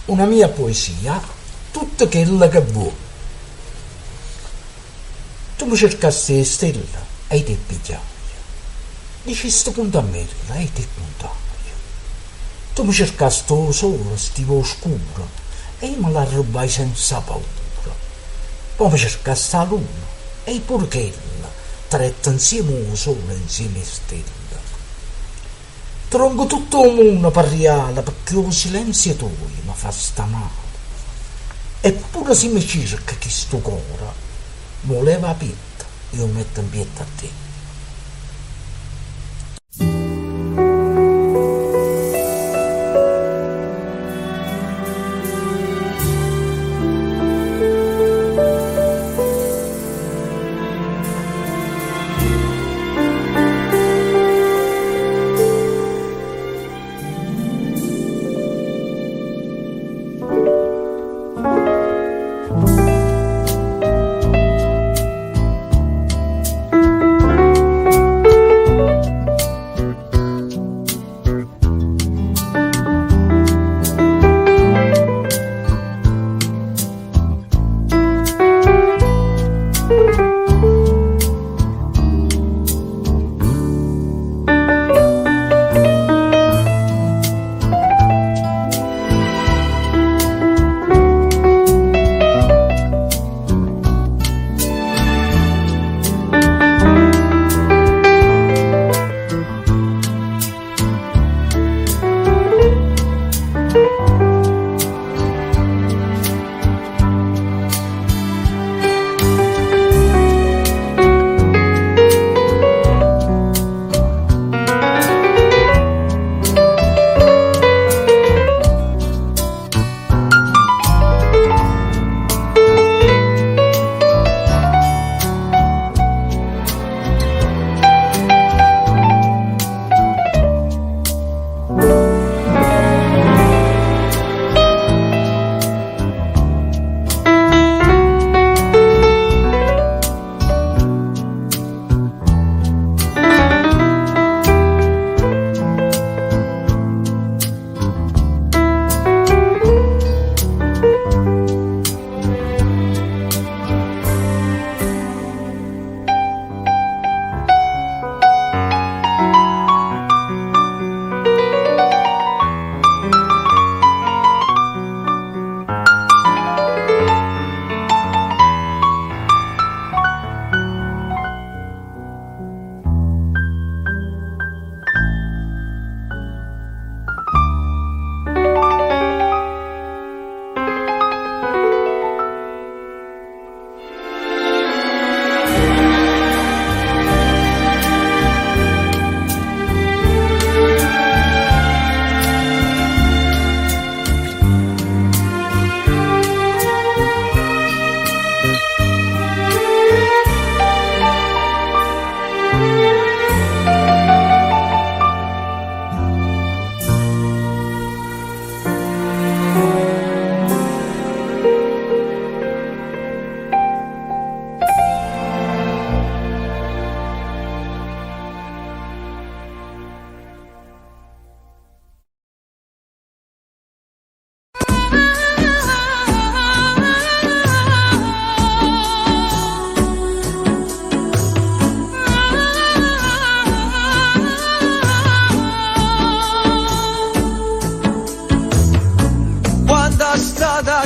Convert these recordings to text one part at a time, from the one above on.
una mia poesia, tutta quella che vuoi. Tu mi cercasti le stelle e te pigliai, dicesti punta a me e te puntai. Tu mi cercasti lo sole, stivo oscuro, e io me la rubai senza paura. Poi mi cercasti la luna, e pure quella, tretta insieme al sole, insieme alle stelle. Tronco tutto il mondo per reale, perché il silenzio tuo mi fa sta male. Eppure se mi cerca che sto cuore, voleva pietta, io metto in pietta a te.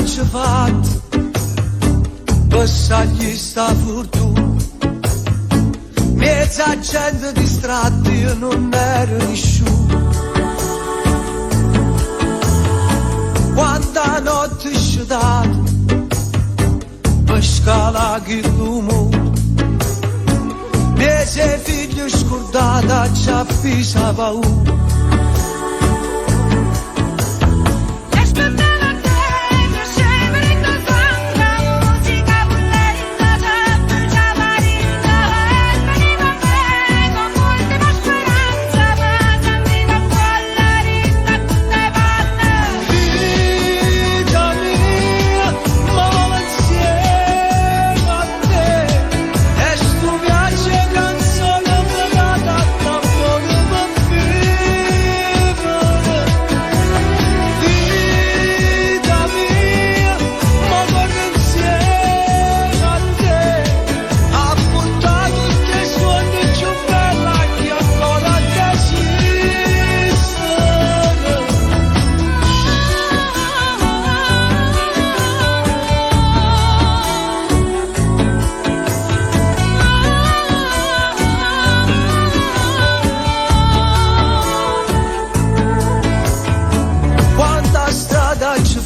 ci fatto passagli sta fortuna, mezza gente distratta, io non ero nessuno. Quanta notte sciutata per scalare il rumore, mese figlio scordata ci ha fisa paura.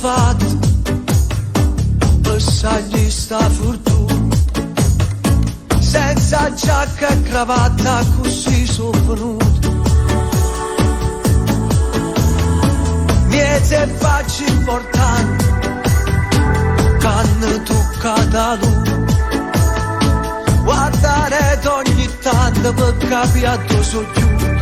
fatto passagli sta fortuna senza giacca e cravatta così sono venuto niente faccio importante quando tocca da lui guardare ogni tanto per capire dove sono giù